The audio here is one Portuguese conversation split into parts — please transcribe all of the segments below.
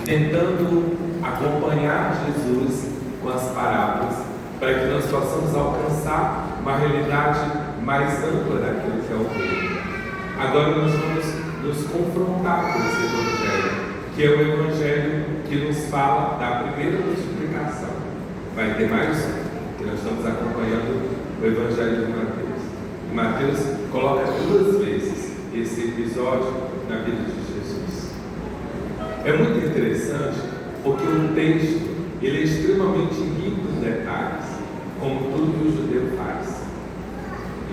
tentando acompanhar Jesus com as parábolas, para que nós possamos alcançar uma realidade mais ampla daquilo que é o reino. Agora nós vamos nos confrontar com esse Evangelho, que é o Evangelho que nos fala da primeira multiplicação. Vai ter mais um, que nós estamos acompanhando o Evangelho de Mateus. E Mateus coloca 2 vezes esse episódio na vida de Jesus. É muito interessante, porque o texto ele é extremamente rico em detalhes, como tudo que o judeu faz.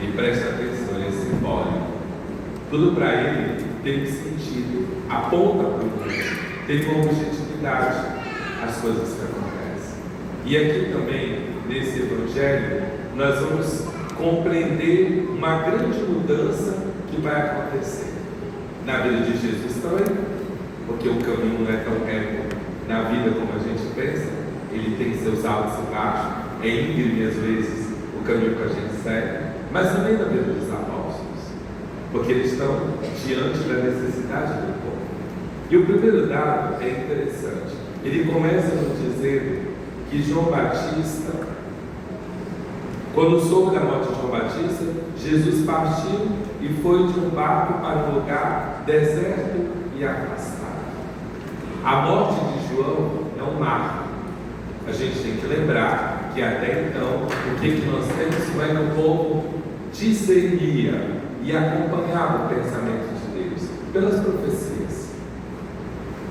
Ele presta atenção, ele é simbólico. Tudo para ele tem sentido, aponta para o mundo, tem como objetividade as coisas que acontecem. E aqui também, nesse Evangelho, nós vamos compreender uma grande mudança que vai acontecer na vida de Jesus também, porque o caminho não é tão reto na vida como a gente pensa, ele tem seus altos e baixos, é íngreme às vezes o caminho que a gente segue, mas também na vida dos apóstolos, porque eles estão diante da necessidade do povo. E o primeiro dado é interessante, ele começa a nos dizer que João Batista, quando soube da morte de João Batista, Jesus partiu e foi de um barco para um lugar deserto e afastado. A morte de João é um marco. A gente tem que lembrar que até então, o que nós temos foi que o povo discernia e acompanhava o pensamento de Deus pelas profecias.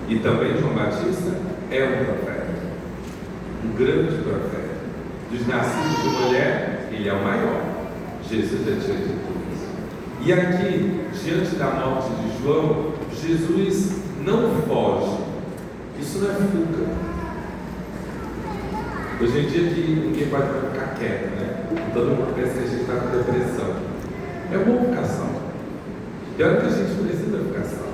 E também João Batista é um profeta, um grande profeta. Dos nascidos de mulher, ele é o maior. Jesus é diante de todos. E aqui, diante da morte de João, Jesus não foge. Isso não é fuga. Hoje em dia que ninguém pode ficar quieto, né? Todo mundo pensa que a gente está com depressão. É uma vocação. Tem hora que a gente precisa de vocação.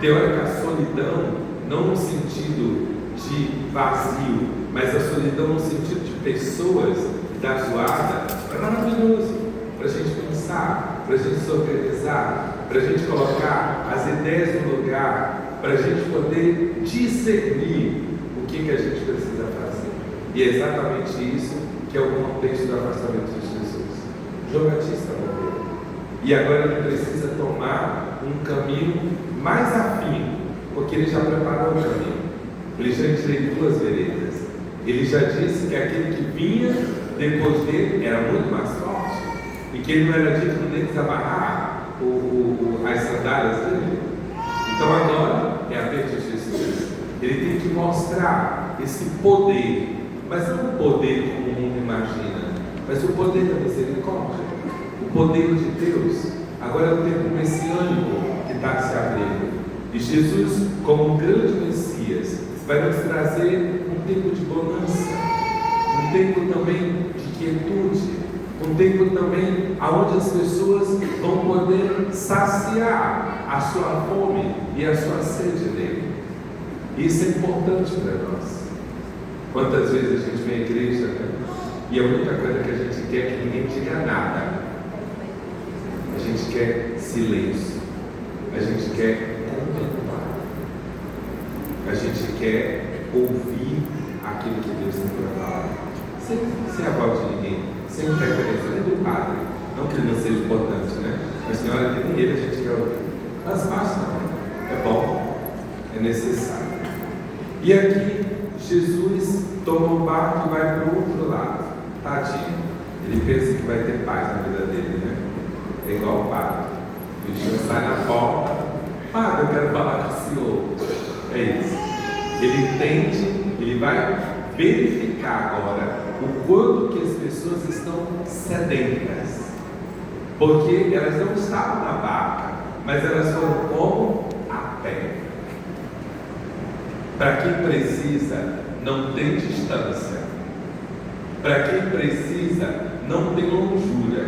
Tem hora que a solidão, não no sentido de vazio, mas a solidão no sentido de pessoas da zoada, é maravilhoso para a gente pensar, para a gente se organizar, para a gente colocar as ideias no lugar, para a gente poder discernir o que a gente precisa fazer. E é exatamente isso que é o contexto do afastamento de Jesus. João Batista morreu. E agora ele precisa tomar um caminho mais afim, porque ele já preparou o caminho. Ele já endireitou 2 veredas. Ele já disse que aquele que vinha depois dele era muito mais forte e que ele não era digno nem desamarrar as sandálias dele. Então agora é a vez de Jesus. Ele tem que mostrar esse poder, mas não o poder como o mundo imagina, mas o poder da misericórdia, o poder de Deus. Agora é o tempo messiânico que está se abrindo. E Jesus, como um grande Messias, vai nos trazer um tempo de bonança, um tempo também de quietude, um tempo também onde as pessoas vão poder saciar a sua fome e a sua sede dele. Isso é importante para nós. Quantas vezes a gente vem à igreja, né? E a única coisa que a gente quer é que ninguém diga nada. A gente quer silêncio, a gente quer contemplar, a gente quer ouvir aquilo que Deus tem para falar, sem a voz de ninguém, sem interferência nem do padre. Não que ele não seja importante, né? Mas tem hora que nem ele a gente quer ouvir. Mas basta, não. É bom, é necessário. E aqui Jesus toma o barco e vai para o outro lado. Tadinho. Ele pensa que vai ter paz na vida dele, né? É igual o padre. O bichinho sai na porta. Padre, eu quero falar com o senhor. É isso. Ele entende, ele vai verificar agora o quanto que as pessoas estão sedentas. Porque elas não estavam na barca, mas elas foram como? A pé. Para quem precisa, não tem distância. Para quem precisa, não tem longura,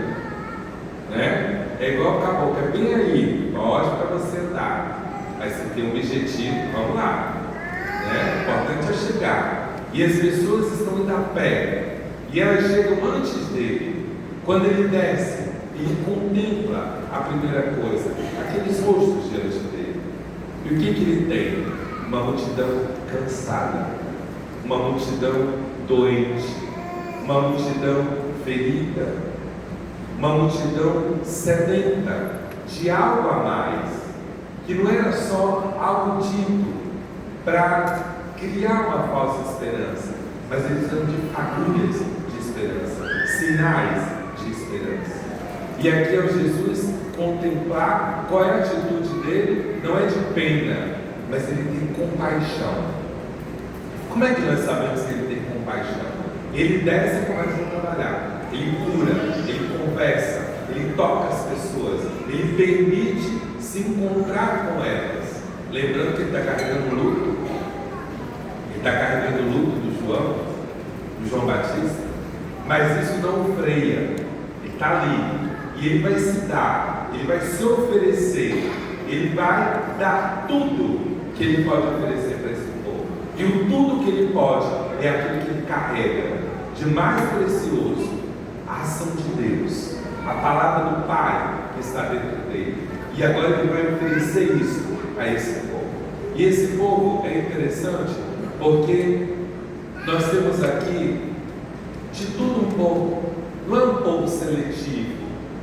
né? É igual a caboclo, é bem aí, lógico para você andar, mas você tem um objetivo, vamos lá, né? O importante é chegar. E as pessoas estão indo a pé, e elas chegam antes dele. Quando ele desce, ele contempla a primeira coisa, aqueles rostos diante dele. E o que ele tem? uma multidão cansada, uma multidão doente, uma multidão ferida, uma multidão sedenta de algo a mais, que não era só algo dito para criar uma falsa esperança, mas eles eram de agulhas de esperança, sinais de esperança. E aqui é o Jesus contemplar qual é a atitude dele, não é de pena, mas ele tem compaixão. Como é que nós sabemos que ele tem compaixão? Ele desce e começa a trabalhar, ele cura, ele conversa, ele toca as pessoas, ele permite se encontrar com elas. Lembrando que ele está carregando luto, ele está carregando o luto do João Batista, mas isso não o freia, ele está ali, e ele vai se dar, ele vai se oferecer, ele vai dar tudo que ele pode oferecer para esse povo, e o tudo que ele pode é aquilo que ele carrega de mais precioso, a ação de Deus, a palavra do Pai que está dentro dele. E agora ele vai oferecer isso a esse povo. E esse povo é interessante porque nós temos aqui de tudo um pouco. Não é um povo seletivo,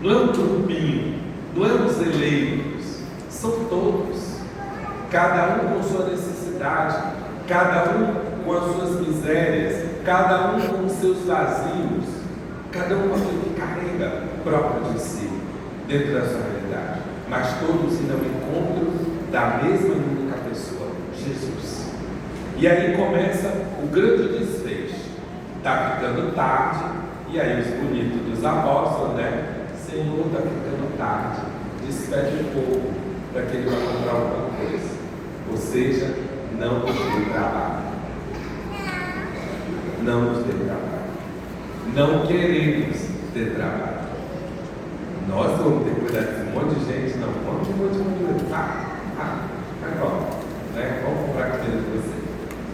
não é um grupinho, não é os eleitos, são todos, cada um com sua necessidade, cada um com as suas misérias, cada um com os seus vazios, cada um com aquilo que carrega próprio de si, dentro da sua realidade, mas todos indo ao encontro da mesma e única pessoa, Jesus. E aí começa o grande desfecho. Está ficando tarde, e aí os bonitos dos apóstolos, né? Senhor, está ficando tarde, despede o povo para que ele vá comprar alguma coisa. Ou seja, não nos dê trabalho. Não nos dê trabalho. Não queremos ter trabalho. Nós vamos ter que cuidar desse monte de gente, não. Vamos de monte de gente. Agora, né? Vamos comprar comida de você.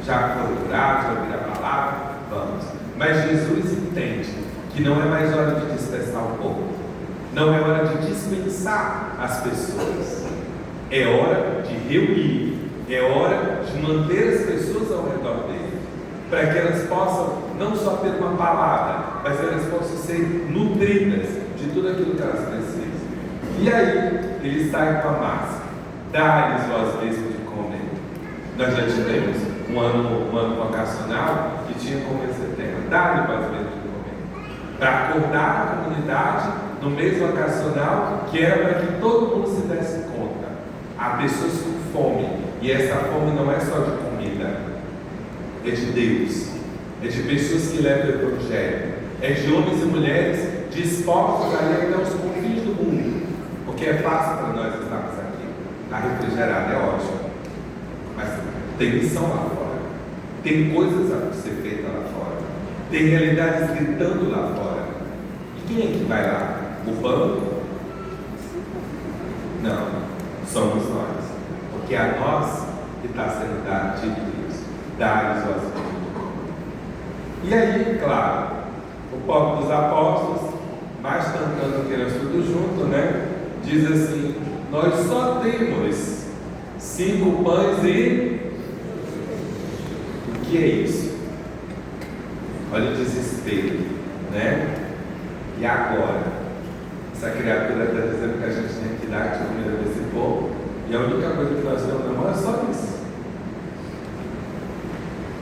Já foram curados, já ouviram a palavra, vamos. Mas Jesus entende que não é mais hora de dispersar o povo, não é hora de dispensar as pessoas, é hora de reunir, é hora de manter as pessoas ao redor dele, para que elas possam não só ter uma palavra, mas elas possam ser nutridas de tudo aquilo que elas precisam. E aí, ele sai com a massa, dá-lhes vós mesmo de comer. Nós já tivemos um ano vocacional que tinha como esse tema, dá-lhes vós mesmo de comer, para acordar a comunidade no mês vocacional, que era para que todo mundo se desse conta. Há pessoas com fome, e essa fome não é só de comida, é de Deus, é de pessoas que levam o Evangelho, é de homens e mulheres dispostos a ir até os confins do mundo, porque é fácil para nós estarmos aqui, a refrigerada é ótimo, mas tem missão lá fora, tem coisas a ser feitas lá fora, tem realidades gritando lá fora. E quem é que vai lá? O banco? Não, somos nós, porque é a nós que está sendo dado de Deus, dar-lhes o aspecto. E aí, claro, o povo dos apóstolos, mais cantando que era tudo junto, né? Diz assim: nós só temos 5 pães e... O que é isso? Olha o desespero, né? E agora? Essa criatura está dizendo que a gente tem que dar de comida desse povo, e a única coisa que nós temos na mão é só isso.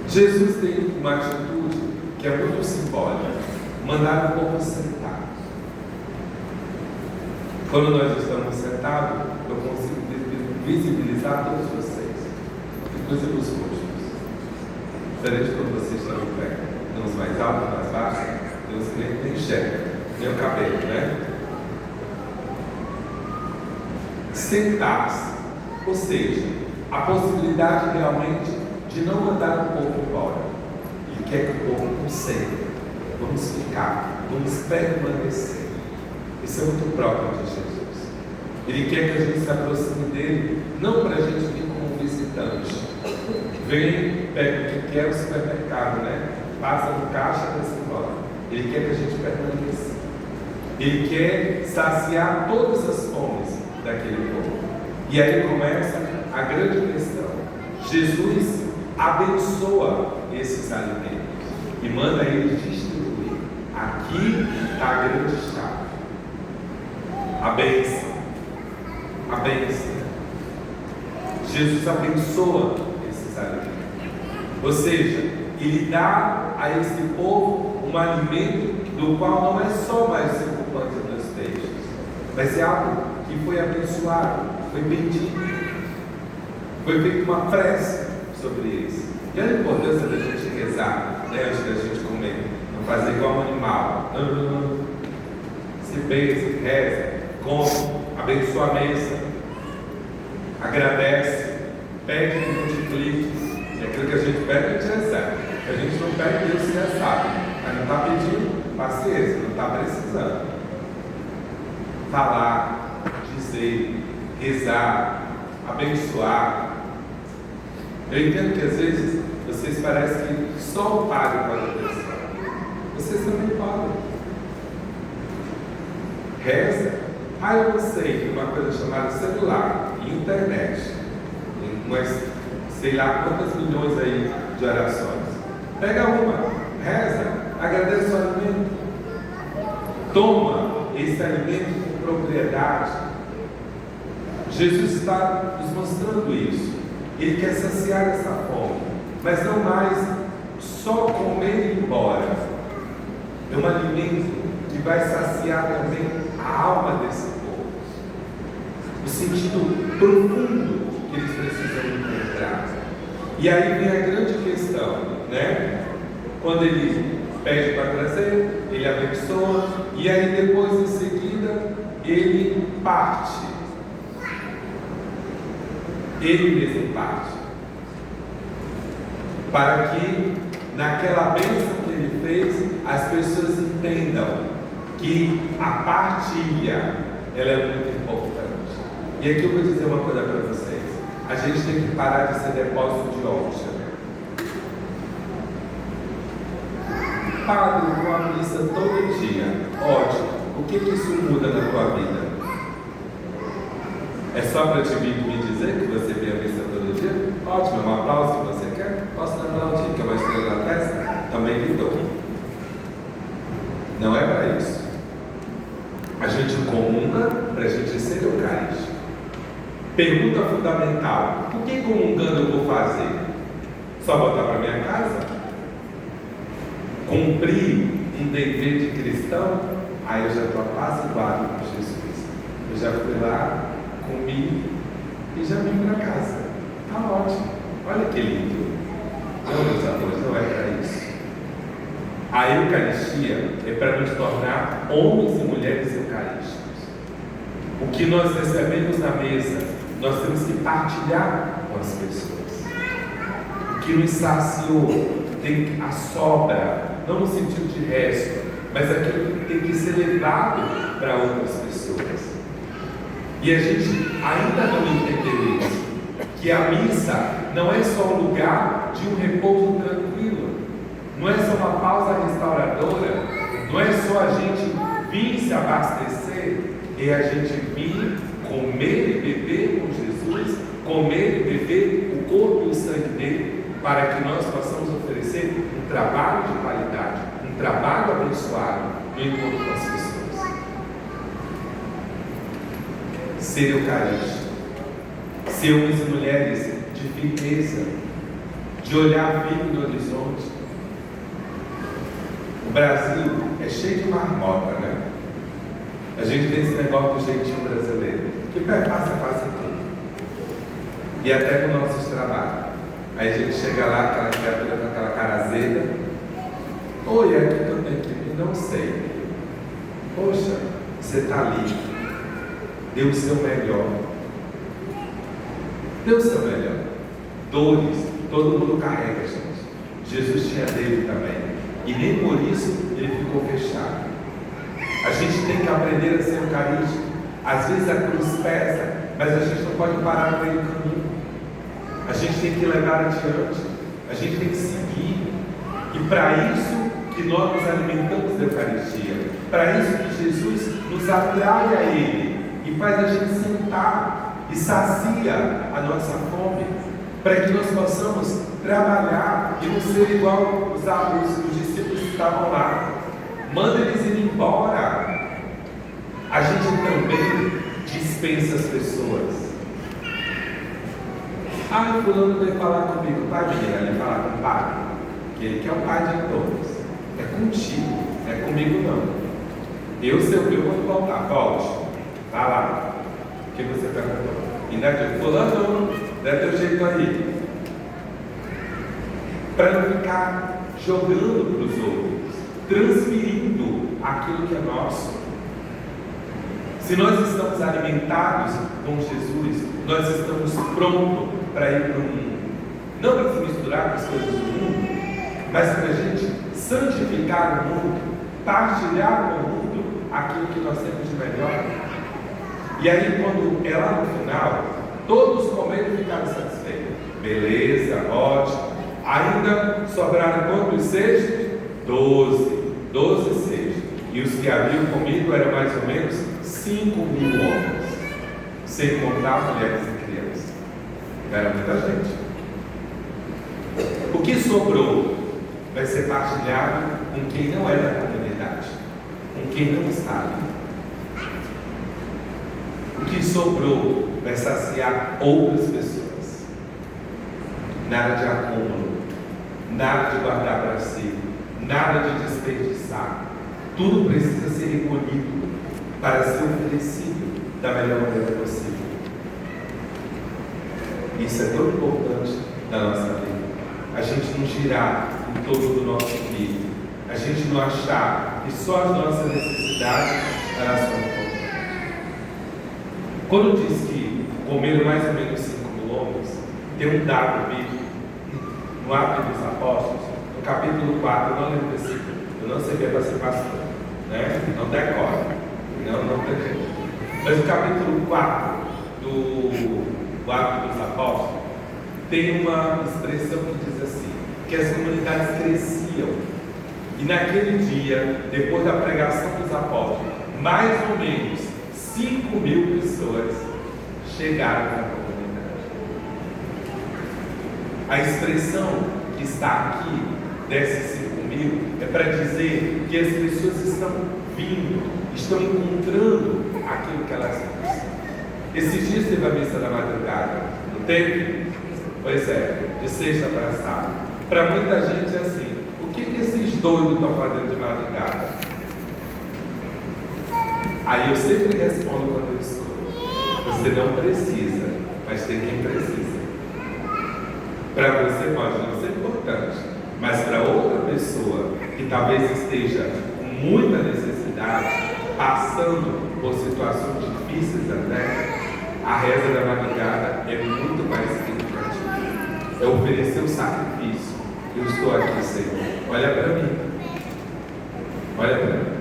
Jesus tem uma atitude que é muito simbólica: mandar o povo sentar. Quando nós estamos sentados, eu consigo visibilizar todos vocês, inclusive os rostos. Diferente de quando vocês estão em pé, tem uns mais altos, mais baixos, tem uns que nem enxerga, nem o cabelo, né? Sentar-se, ou seja, a possibilidade realmente de não mandar o povo embora. Ele quer que o povo concentre, vamos ficar, vamos permanecer. Isso é muito próprio de Jesus. Ele quer que a gente se aproxime dele, não para a gente vir como visitante. Vem, pega o que quer no supermercado, né? Passa no caixa e vai embora. Ele quer que a gente permaneça. Ele quer saciar todas as fomes daquele povo. E aí começa a grande questão. Jesus abençoa esses alimentos e manda eles distribuir. Aqui está a grande chave. A bênção. A bênção. Jesus abençoa esses alimentos. Ou seja, Ele dá a esse povo um alimento do qual não é só mais 5 pães e 2 peixes, mas é algo que foi abençoado, foi bendito, foi feita uma prece sobre eles. E olha a importância da gente rezar, né, antes da gente comer, não fazer igual um animal. Se benze, reza, come, abençoa a mesa, agradece, pede que multiplique. É aquilo que a gente pede, a gente recebe. A gente não pede, Deus já sabe. Mas não está pedindo paciência, não está precisando. Falar, dizer, rezar, abençoar. Eu entendo que às vezes vocês parecem que só o padre pode abençoar. Vocês também podem. Reza. Eu não sei, tem uma coisa chamada celular, internet. Mas sei lá quantas milhões aí de orações. Pega uma, reza, agradece o alimento. Toma esse alimento com propriedade. Jesus está nos mostrando isso. Ele quer saciar essa fome, mas não mais só comer e ir embora. É um alimento que vai saciar também a alma desse povo, o sentido profundo que eles precisam encontrar. E aí vem a grande questão, né? Quando ele pede para trazer, ele abençoa, e aí depois em seguida ele parte. Ele mesmo parte, para que naquela bênção que ele fez, as pessoas entendam que a partilha, ela é muito importante. E aqui eu vou dizer uma coisa para vocês: a gente tem que parar de ser depósito de hóstia. Padre, eu vou à missa todo dia. Ótimo. O que isso muda na tua vida? É só para te vir me dizer que você vem à missa todo dia? Ótimo, é um aplauso que você quer? Posso dar aplaudir, que é uma estrela na testa? Também lhe dou. Não é para isso. A gente comunga para a gente ser eucarístico. Pergunta fundamental: o que comungando eu vou fazer? Só voltar para minha casa? Cumprir um dever de cristão? Aí eu já estou apaziguado com Jesus. Eu já fui lá, comi e já vim para casa. Está ótimo. Olha que lindo. Não, meus amores, não é para isso. A Eucaristia é para nos tornar homens e mulheres eucarísticos. O que nós recebemos na mesa, nós temos que partilhar com as pessoas. O que nos saciou tem a sobra, não no sentido de resto, mas aquilo que tem que ser levado para outras pessoas. E a gente ainda não entendeu isso, que a missa não é só um lugar de um repouso tranquilo, não é só uma pausa restauradora, não é só a gente vir se abastecer, é a gente vir comer e beber com Jesus, comer e beber o corpo e o sangue dele, para que nós possamos oferecer um trabalho de qualidade, um trabalho abençoado no encontro com as pessoas. Ser eucarístico, ser homens e mulheres de firmeza, de olhar firme no horizonte. O Brasil é cheio de marmota, né? A gente tem esse negócio do jeitinho brasileiro, que perpassa quase tudo. E até com nossos trabalhos. Aí a gente chega lá, aquela criatura com aquela cara azeda. Oi, é aqui que eu tenho que ir? Não sei. Poxa, você está ali. Dê o seu melhor. Dê o seu melhor. Dores, todo mundo carrega, gente. Jesus tinha dele também. E nem por isso ele ficou fechado. A gente tem que aprender a ser eucarístico. Às vezes a cruz pesa, mas a gente não pode parar no meio do caminho. A gente tem que levar adiante. A gente tem que seguir. E para isso que nós nos alimentamos da Eucaristia. Para isso que Jesus nos atrai a Ele e faz a gente sentar e sacia a nossa fome. para que nós possamos trabalhar e não ser igual os discípulos que estavam lá. Manda eles ir embora. A gente também dispensa as pessoas. O fulano veio falar comigo. Pai, menina, ele falar com o pai, que ele quer o pai de todos. É contigo, não é comigo não. Eu, se eu ver, eu vou voltar. Volte. Vai lá. O que você perguntou? Ainda de fulano, dá teu jeito aí. Para não ficar jogando para os outros, transferindo aquilo que é nosso. Se nós estamos alimentados com Jesus, nós estamos prontos para ir para o mundo. Não para se misturar com as coisas do mundo, mas para a gente santificar o mundo, partilhar com o mundo aquilo que nós temos de melhor. E aí, quando é lá no final, todos comeram e ficaram satisfeitos. Beleza, ótimo. Ainda sobraram quantos cestos? 12 cestos. E os que haviam comido eram mais ou menos 5.000 homens, sem contar mulheres e crianças. Era muita gente. O que sobrou vai ser partilhado com quem não é da comunidade, com quem não está ali. O que sobrou vai saciar outras pessoas. Nada de acúmulo, nada de guardar para si, nada de desperdiçar. Tudo precisa ser recolhido para ser oferecido da melhor maneira possível. Isso é tão importante na nossa vida. A gente não girar em torno do nosso umbigo. A gente não achar que só as nossas necessidades elas são importantes. Quando diz que comeram mais ou menos 5.000 homens, tem um dado bíblico no Atos dos Apóstolos, no capítulo 4, eu não lembro o versículo, eu não sei que é para ser pastor, né? Não decora, não tem. Mas no capítulo 4 do Atos dos Apóstolos, tem uma expressão que diz assim, que as comunidades cresciam, e naquele dia, depois da pregação dos apóstolos, mais ou menos 5.000 pessoas chegaram na comunidade. A expressão que está aqui, desses 5.000, é para dizer que as pessoas estão vindo, estão encontrando aquilo que elas precisam. Esses dias teve a missa da madrugada, não teve? Pois é, de sexta para sábado. Para muita gente é assim, o que esses doidos estão fazendo de madrugada? Aí eu sempre respondo quando eu escuto, você não precisa, mas tem quem precisa. Para você pode não ser importante, mas para outra pessoa que talvez esteja com muita necessidade, passando por situações difíceis até, a reza da madrugada é muito mais significativa. É oferecer o sacrifício. Eu estou aqui, Senhor. Olha para mim. Olha para mim.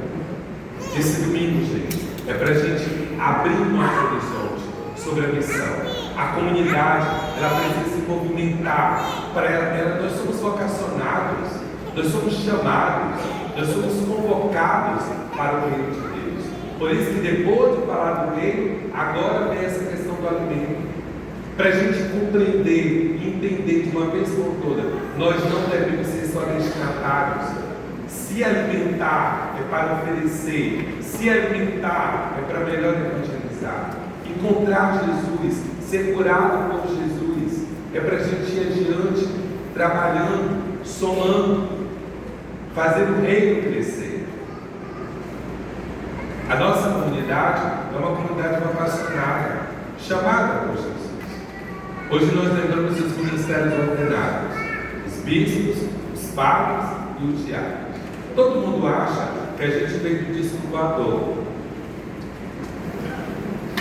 Esse domingo, gente, é para a gente abrir o nosso horizonte sobre a missão. A comunidade, ela precisa se movimentar. Para ela, nós somos vocacionados, nós somos chamados, nós somos convocados para o reino de Deus. Por isso que depois de falar do reino, agora vem essa questão do alimento. Para a gente compreender e entender de uma vez por todas, nós não devemos ser só destinatários. Se alimentar é para oferecer, se alimentar é para melhor evangelizar. Encontrar Jesus, ser curado por Jesus, é para a gente ir adiante, trabalhando, somando, fazer o reino crescer. A nossa comunidade é uma comunidade vocacionada, chamada por Jesus. Hoje nós lembramos os ministérios ordenados, os bispos, os padres e os diáconos. Todo mundo acha que a gente veio do disco voador,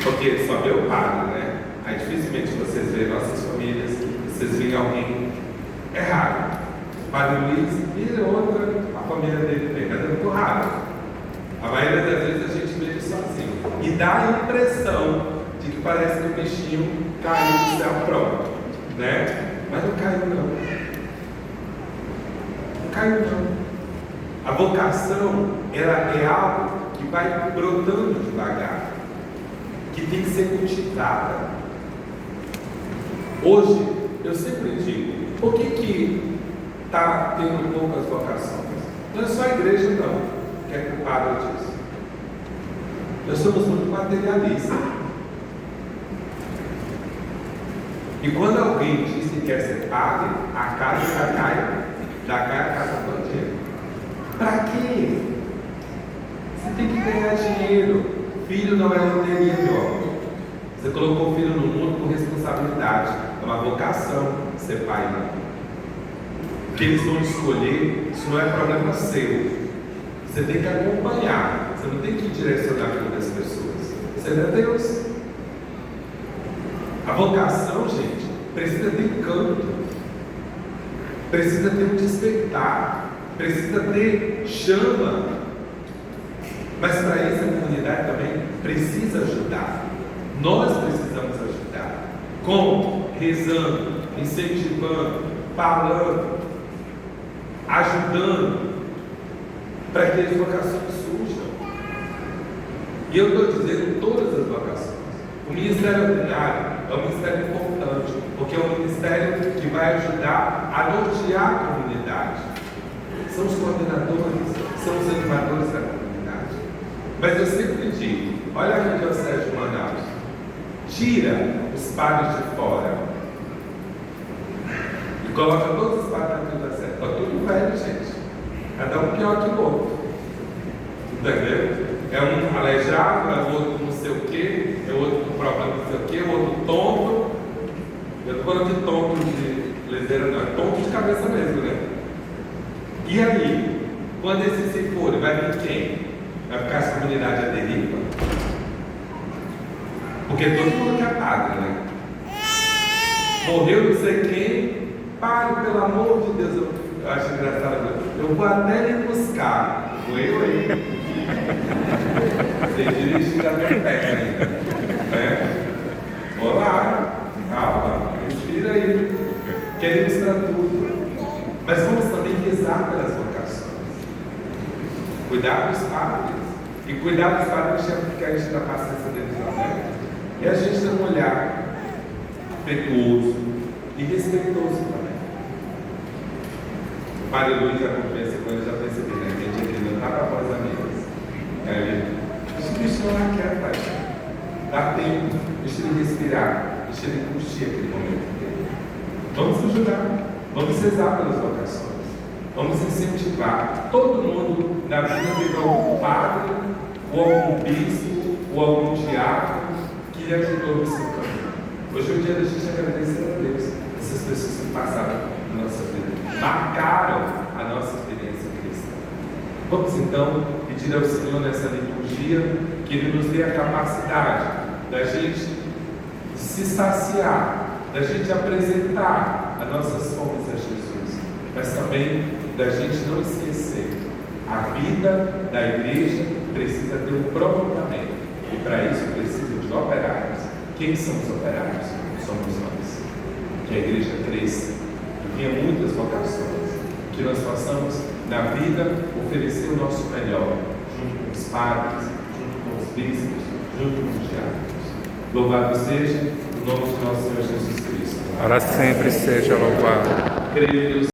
porque só vê o padre, né? Aí dificilmente vocês veem nossas famílias, vocês veem alguém errado. O padre Luiz e outra, a família dele vem, mas é muito raro. A maioria das vezes a gente vê ele sozinho. E dá a impressão de que parece que o bichinho caiu do céu pronto, né? Mas não caiu não. Não caiu não. A vocação, ela é algo que vai brotando devagar, que tem que ser cultivada. Hoje, eu sempre digo, por que está tendo poucas vocações? Não é só a igreja não, que é culpada disso. Nós somos muito materialistas. E quando alguém diz que quer ser padre, a casa já cai, a casa todinha. Para quê? Você tem que ganhar dinheiro. Filho não é loteria, meu amor. Você colocou o filho no mundo com responsabilidade. É uma vocação ser pai, não. O que eles vão escolher, isso não é problema seu. Você tem que acompanhar. Você não tem que direcionar a vida das pessoas. Você é Deus. A vocação, gente, precisa ter encanto. Precisa ter um despertar. Precisa ter chama. Mas para isso a comunidade também precisa ajudar. Nós precisamos ajudar. Como? Rezando, incentivando, falando, ajudando, para que as vocações surjam. E eu estou dizendo todas as vocações. O ministério ordinário é um ministério importante, porque é um ministério que vai ajudar a nortear a comunidade. São os coordenadores, são os animadores da comunidade. Mas eu sempre digo, olha aqui o Diocese de Manaus, tira os padres de fora e coloca todos os padres aqui do Diocese. Está tudo velho, gente. Cada um pior que o outro. Entendeu? É um aleijado, é o outro não sei o quê, é o outro com problema não sei o quê, o outro tonto. Eu estou falando de tonto de leseira, não, é tonto de cabeça mesmo, né? E aí, quando esse se for, vai vir quem? Vai ficar essa comunidade à deriva? Porque todo mundo quer padre, né? Morreu não sei quem, pare, pelo amor de Deus. Eu acho engraçado, eu vou até lhe buscar. Vou eu aí. Você dirige da minha perna ainda. Né? Olá, calma, respira aí. Queremos para tudo. Mas vamos também rezar pelas vocações. Cuidar dos padres. E cuidar dos padres que a gente dá paciência deles, né? E a gente tem um olhar afetuoso e respeitoso também. O padre Luiz acompanha esse coisa, já percebi, né? Tem dia que ele não está para voz amigas. Aí ele, deixa o bicho lá quieto, pai. Dá tempo, deixa ele respirar, deixa ele curtir aquele momento dele. Vamos ajudar, vamos rezar pelas vocações. Vamos incentivar todo mundo na vida de algum padre, ou algum bispo, ou algum diácono que lhe ajudou no seu caminho. Hoje é o dia da gente agradecer a Deus, essas pessoas que passaram na nossa vida, marcaram a nossa experiência cristã. Vamos então pedir ao Senhor nessa liturgia que Ele nos dê a capacidade da gente se saciar, da gente apresentar as nossas fomes a Jesus, mas também da gente não esquecer. A vida da igreja precisa ter um prolongamento, e para isso precisa de operários. Quem são os operários? Somos nós. Que a igreja cresça, que tenha muitas vocações, que nós possamos, na vida, oferecer o nosso melhor, junto com os padres, junto com os bispos, junto com os diáconos. Louvado seja o nome de nosso Senhor Jesus Cristo. Para sempre seja louvado. Creio em Deus.